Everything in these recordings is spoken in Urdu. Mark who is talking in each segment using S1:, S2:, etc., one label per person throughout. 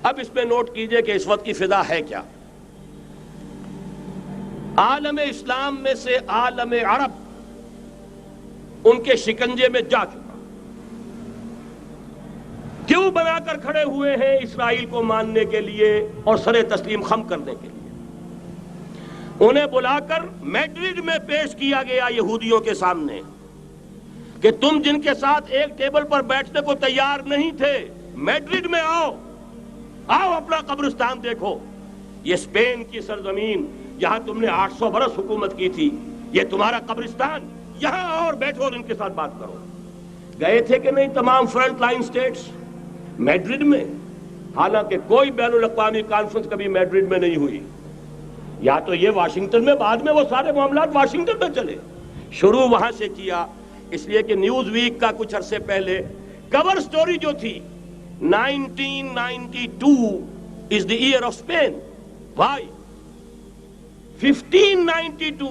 S1: اب اس میں نوٹ کیجئے کہ اس وقت کی فضا ہے کیا. عالم اسلام میں سے عالم عرب ان کے شکنجے میں جا چکا. کیوں بنا کر کھڑے ہوئے ہیں اسرائیل کو ماننے کے لیے اور سر تسلیم خم کرنے کے لیے. انہیں بلا کر میڈرڈ میں پیش کیا گیا یہودیوں کے سامنے کہ تم جن کے ساتھ ایک ٹیبل پر بیٹھنے کو تیار نہیں تھے، میڈرڈ میں آؤ اپنا قبرستان دیکھو. یہ اسپین کی سرزمین جہاں تم نے 800 برس حکومت کی تھی، یہ تمہارا قبرستان، یہاں آؤ اور بیٹھو اور ان کے ساتھ بات کرو. گئے تھے کہ نہیں تمام فرنٹ لائن سٹیٹس میڈرڈ میں؟ حالانکہ کوئی بین الاقوامی کانفرنس کبھی میڈرڈ میں نہیں ہوئی. یا تو یہ واشنگٹن میں، بعد میں وہ سارے معاملات واشنگٹن میں چلے. شروع وہاں سے کیا، اس لیے کہ نیوز ویک کا کچھ عرصے پہلے کور سٹوری جو تھی 1992 is the year of Spain. Why? 1592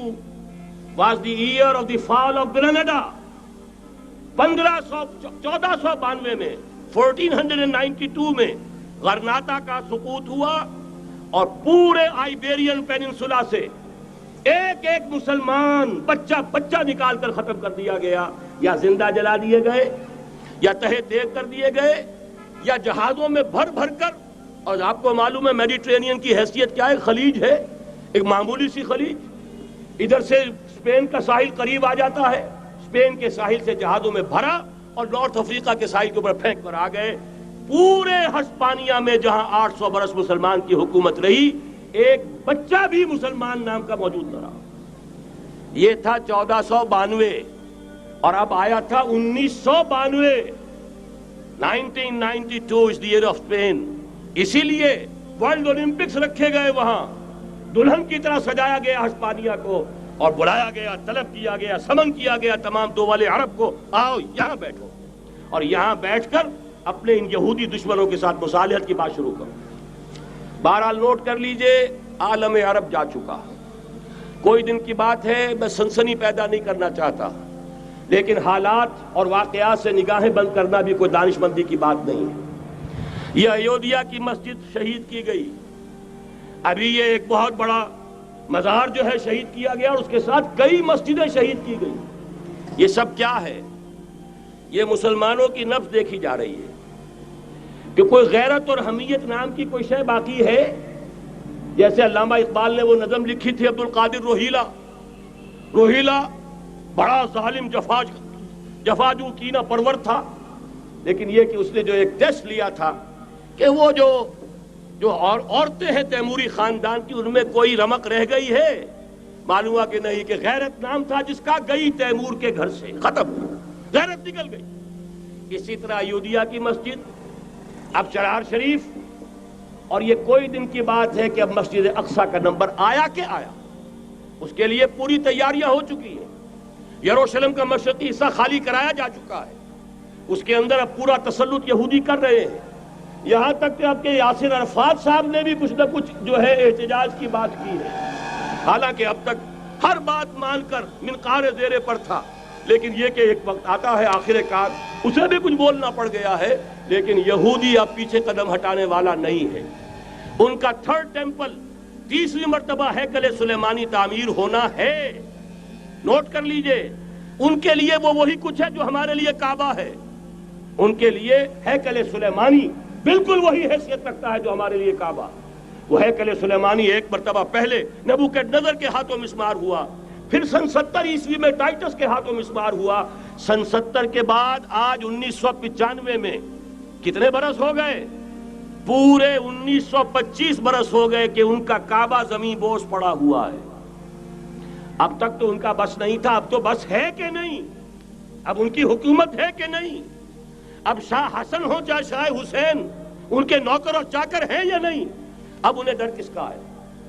S1: was the year of the fall of Granada. 1492 میں 1492 میں غرناطہ کا سقوط ہوا اور پورے آئیبیرین پیننسولا سے ایک ایک مسلمان بچہ نکال کر ختم کر دیا گیا، یا زندہ جلا دیے گئے، یا تہے دیگ کر دیے گئے، یا جہازوں میں بھر بھر کر. اور آپ کو معلوم ہے میڈیٹرینین کی حیثیت کیا ہے؟ خلیج ہے، ایک معمولی سی خلیج. ادھر سے اسپین کا ساحل قریب آ جاتا ہے، اسپین کے ساحل سے جہازوں میں بھرا اور نارتھ افریقہ کے ساحل کے اوپر پھینک کر آ گئے. پورے ہسپانیہ میں جہاں 800 برس مسلمان کی حکومت رہی، ایک بچہ بھی مسلمان نام کا موجود نہ رہا. یہ تھا 1492 اور اب آیا تھا 1992. 1992 is the year of Spain. اسی لیے ورلڈ اولمپکس رکھے گئے، وہاں دلہن کی طرح سجایا گیا ہسپانیہ کو اور بلایا گیا، طلب کیا گیا، سمن کیا گیا تمام دول عرب کو، آؤ یہاں بیٹھو اور یہاں بیٹھ کر اپنے ان یہودی دشمنوں کے ساتھ مصالحت کی بات شروع کرو. بہرحال نوٹ کر لیجئے، عالم عرب جا چکا. کوئی دن کی بات ہے، میں سنسنی پیدا نہیں کرنا چاہتا، لیکن حالات اور واقعات سے نگاہیں بند کرنا بھی کوئی دانشمندی کی بات نہیں ہے. یہ ایودھیا کی مسجد شہید کی گئی، ابھی یہ ایک بہت بڑا مزار جو ہے شہید کیا گیا، اور اس کے ساتھ کئی مسجدیں شہید کی گئی. یہ سب کیا ہے؟ یہ مسلمانوں کی نفس دیکھی جا رہی ہے کہ کوئی غیرت اور حمیت نام کی کوئی شے باقی ہے. جیسے علامہ اقبال نے وہ نظم لکھی تھی عبد القادر روہیلا بڑا ظالم جفاجو کینہ پرور تھا، لیکن یہ کہ اس نے جو ایک ٹیسٹ لیا تھا کہ وہ جو عورتیں ہیں تیموری خاندان کی، ان میں کوئی رمق رہ گئی ہے؟ معلوم ہوا کہ نہیں، کہ غیرت نام تھا جس کا گئی تیمور کے گھر سے، ختم ہوا، غیرت نکل گئی. اسی طرح ایودھیا کی مسجد، اب چرار شریف، اور یہ کوئی دن کی بات ہے کہ اب مسجد اقصیٰ کا نمبر آیا کہ آیا. اس کے لیے پوری تیاریاں ہو چکی ہیں. یروشلم کا مشرقی حصہ خالی کرایا جا چکا ہے، اس کے اندر اب پورا تسلط یہودی کر رہے ہیں. یہاں تک کہ آپ کے یاسر عرفات صاحب نے بھی کچھ نہ کچھ جو ہے احتجاج کی بات کی ہے، حالانکہ اب تک ہر بات مان کر منقار زیر پر تھا. لیکن یہ کہ ایک وقت آتا ہے آخر کار اسے بھی کچھ بولنا پڑ گیا ہے. لیکن یہودی اب پیچھے قدم ہٹانے والا نہیں ہے. ان کا تھرڈ ٹیمپل، تیسری مرتبہ ہیکل سلیمانی تعمیر ہونا ہے. نوٹ کر لیجئے، ان کے لیے وہ وہی کچھ ہے جو ہمارے لیے کعبہ ہے. ان کے لیے ہیکل سلیمانی بالکل وہی حیثیت رکھتا ہے جو ہمارے لیے کعبہ. وہ ہیکل سلیمانی ایک مرتبہ پہلے نبوکدنضر کے ہاتھوں مسمار ہوا، پھر سن 70 عیسوی میں ٹائٹس کے ہاتھوں مسمار ہوا. سن 70 کے بعد آج 1995 میں کتنے برس ہو گئے؟ پورے 1925 برس ہو گئے کہ ان کا کعبہ زمین بوس پڑا ہوا ہے. اب تک تو ان کا بس نہیں تھا، اب تو بس ہے کہ نہیں؟ اب ان کی حکومت ہے کہ نہیں؟ اب شاہ حسن ہو چاہے شاہ حسین، ان کے نوکر اور چاکر ہیں یا نہیں؟ اب انہیں ڈر کس کا ہے؟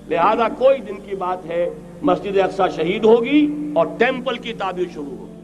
S1: لہذا کوئی دن کی بات ہے، مسجد اقصیٰ شہید ہوگی اور ٹیمپل کی تعمیر شروع ہوگی.